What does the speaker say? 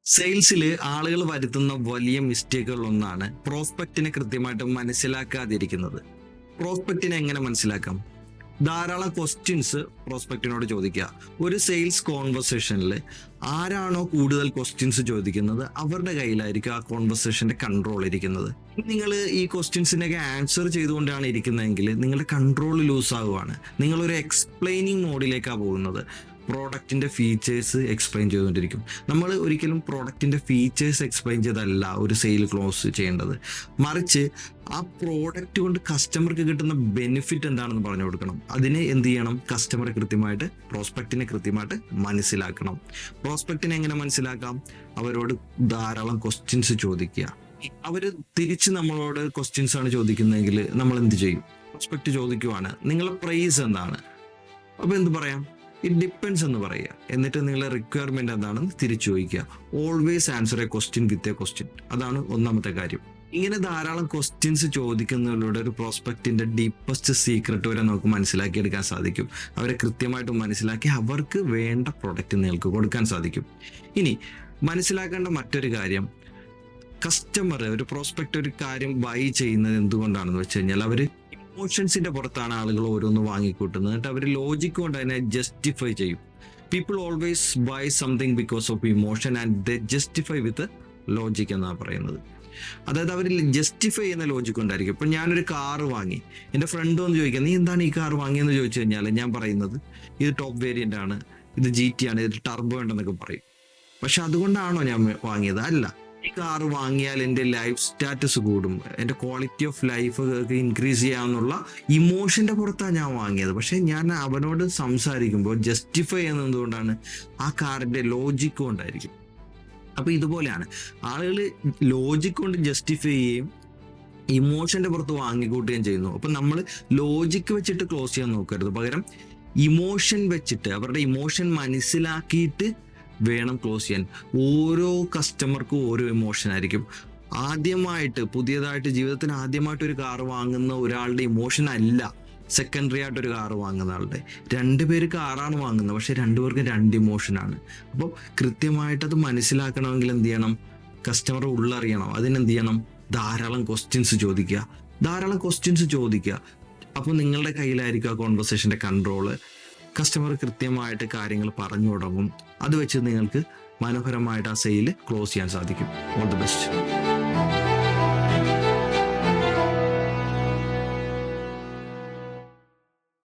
സെയിൽസിൽ ആളുകൾ വരുത്തുന്ന വലിയ മിസ്റ്റേക്കുകൾ ഒന്നാണ് പ്രോസ്പെക്റ്റിനെ കൃത്യമായിട്ട് മനസ്സിലാക്കാതിരിക്കുന്നത്. പ്രോസ്പെക്റ്റിനെ എങ്ങനെ മനസ്സിലാക്കാം? ധാരാളം ക്വസ്റ്റ്യൻസ് പ്രോസ്പെക്റ്റിനോട് ചോദിക്കുക. ഒരു സെയിൽസ് കോൺവെർസേഷനിൽ ആരാണോ കൂടുതൽ ക്വസ്റ്റ്യൻസ് ചോദിക്കുന്നത് അവരുടെ കയ്യിലായിരിക്കും ആ കോൺവെർസേഷന്റെ കൺട്രോൾ ഇരിക്കുന്നത്. നിങ്ങൾ ഈ ക്വസ്റ്റ്യൻസിനൊക്കെ ആൻസർ ചെയ്തുകൊണ്ടാണ് ഇരിക്കുന്നതെങ്കിൽ നിങ്ങളുടെ കൺട്രോൾ ലൂസ് ആവുകയാണ്. നിങ്ങളൊരു എക്സ്പ്ലെയിനിങ് മോഡിലേക്കാണ് പോകുന്നത്. പ്രോഡക്റ്റിന്റെ ഫീച്ചേഴ്സ് എക്സ്പ്ലെയിൻ ചെയ്തുകൊണ്ടിരിക്കും. നമ്മൾ ഒരിക്കലും പ്രോഡക്റ്റിന്റെ ഫീച്ചേഴ്സ് എക്സ്പ്ലെയിൻ ചെയ്തല്ല ഒരു സെയിൽ ക്ലോസ് ചെയ്യേണ്ടത്. മറിച്ച് ആ പ്രോഡക്റ്റ് കൊണ്ട് കസ്റ്റമർക്ക് കിട്ടുന്ന ബെനിഫിറ്റ് എന്താണെന്ന് പറഞ്ഞു കൊടുക്കണം. അതിനെ എന്ത് ചെയ്യണം? കസ്റ്റമറെ കൃത്യമായിട്ട് പ്രോസ്പെക്റ്റിനെ കൃത്യമായിട്ട് മനസ്സിലാക്കണം. പ്രോസ്പെക്റ്റിനെ എങ്ങനെ മനസ്സിലാക്കാം? അവരോട് ധാരാളം ക്വസ്റ്റ്യൻസ് ചോദിക്കുക. അവർ തിരിച്ച് നമ്മളോട് ക്വസ്റ്റ്യൻസ് ആണ് ചോദിക്കുന്നതെങ്കിൽ നമ്മൾ എന്ത് ചെയ്യും? പ്രോസ്പെക്റ്റ് ചോദിക്കുവാണ്, നിങ്ങളുടെ പ്രൈസ് എന്താണ്? അപ്പൊ എന്ത് പറയാം? ഇറ്റ് ഡിപ്പെൻസ് എന്ന് പറയുക. എന്നിട്ട് നിങ്ങളുടെ റിക്വയർമെന്റ് എന്താണെന്ന് തിരിച്ചു ചോദിക്കുക. Always answer A question with a question. അതാണ് ഒന്നാമത്തെ കാര്യം. ഇങ്ങനെ ധാരാളം ക്വസ്റ്റ്യൻസ് ചോദിക്കുന്നതിലൂടെ ഒരു പ്രോസ്പെക്റ്റിന്റെ ഡീപ്പസ്റ്റ് സീക്രട്ട് വരെ നമുക്ക് മനസ്സിലാക്കിയെടുക്കാൻ സാധിക്കും. അവരെ കൃത്യമായിട്ട് മനസ്സിലാക്കി അവർക്ക് വേണ്ട പ്രൊഡക്റ്റ് നിങ്ങൾക്ക് കൊടുക്കാൻ സാധിക്കും. ഇനി മനസ്സിലാക്കേണ്ട മറ്റൊരു കാര്യം, കസ്റ്റമർ ഒരു പ്രോസ്പെക്റ്റ് ഒരു കാര്യം ബൈ ചെയ്യുന്നത് എന്തുകൊണ്ടാണെന്ന് വെച്ച് കഴിഞ്ഞാൽ അവർ ഇമോഷൻസിന്റെ പുറത്താണ് ആളുകൾ ഓരോന്ന് വാങ്ങിക്കൂട്ടുന്നത്. എന്നിട്ട് അവർ ലോജിക് കൊണ്ട് അതിനെ ജസ്റ്റിഫൈ ചെയ്യും. People always buy something because of emotion and the justify with logic എന്നാണ് പറയുന്നത്. അതായത് അവർ ജസ്റ്റിഫൈ ചെയ്യുന്ന ലോജിക് കൊണ്ടായിരിക്കും. ഇപ്പം ഞാനൊരു കാറ് വാങ്ങി, എൻ്റെ ഫ്രണ്ട് വന്ന് ചോദിക്കുക, നീ എന്താണ് ഈ കാർ വാങ്ങിയെന്ന് ചോദിച്ചു കഴിഞ്ഞാൽ ഞാൻ പറയുന്നത് ഇത് ടോപ്പ് വേരിയൻ്റ് ആണ്, ഇത് GT ആണ്, ഇത് ടർബോ ഉണ്ടെന്നൊക്കെ പറയും. പക്ഷെ അതുകൊണ്ടാണോ ഞാൻ വാങ്ങിയത്? അല്ല. ഈ കാർ വാങ്ങിയാൽ എൻ്റെ ലൈഫ് സ്റ്റാറ്റസ് കൂടും, എൻ്റെ ക്വാളിറ്റി ഓഫ് ലൈഫ് ഇൻക്രീസ് ചെയ്യാമെന്നുള്ള ഇമോഷൻ്റെ പുറത്താണ് ഞാൻ വാങ്ങിയത്. പക്ഷെ ഞാൻ അവനോട് സംസാരിക്കുമ്പോൾ ജസ്റ്റിഫൈ ചെയ്യുന്നത് എന്തുകൊണ്ടാണ്? ആ കാറിൻ്റെ ലോജിക് കൊണ്ടായിരിക്കും. അപ്പൊ ഇതുപോലെയാണ് ആളുകൾ ലോജിക് കൊണ്ട് ജസ്റ്റിഫൈ ചെയ്യുകയും ഇമോഷന്റെ പുറത്ത് വാങ്ങിക്കൂട്ടുകയും ചെയ്യുന്നു. അപ്പൊ നമ്മൾ ലോജിക്ക് വെച്ചിട്ട് ക്ലോസ് ചെയ്യാൻ നോക്കരുത്. പകരം ഇമോഷൻ വെച്ചിട്ട് അവരുടെ ഇമോഷൻ മനസ്സിലാക്കിയിട്ട് വേണം ക്ലോസ് ചെയ്യാൻ. ഓരോ കസ്റ്റമർക്കും ഓരോ ഇമോഷൻ ആയിരിക്കും. പുതിയതായിട്ട് ജീവിതത്തിൽ ആദ്യമായിട്ട് ഒരു കാർ വാങ്ങുന്ന ഒരാളുടെ ഇമോഷൻ അല്ല സെക്കൻഡറി ആയിട്ട് ഒരു കാറ് വാങ്ങുന്ന ആളുടെ. രണ്ടുപേര് കാറാണ് വാങ്ങുന്നത്, പക്ഷെ രണ്ടുപേർക്കും രണ്ട് ഇമോഷനാണ്. അപ്പോൾ കൃത്യമായിട്ട് അത് മനസ്സിലാക്കണമെങ്കിൽ എന്ത് ചെയ്യണം? കസ്റ്റമർ ഉള്ളറിയണം. അതിനെന്ത് ചെയ്യണം? ധാരാളം ക്വസ്റ്റ്യൻസ് ചോദിക്കുക. അപ്പോൾ നിങ്ങളുടെ കയ്യിലായിരിക്കും ആ കോൺവെർസേഷന്റെ കൺട്രോള്. കസ്റ്റമർ കൃത്യമായിട്ട് കാര്യങ്ങൾ പറഞ്ഞു തുടങ്ങും. അത് വെച്ച് നിങ്ങൾക്ക് മനോഹരമായിട്ട് ആ സെയിൽ ക്ലോസ് ചെയ്യാൻ സാധിക്കും. All the best.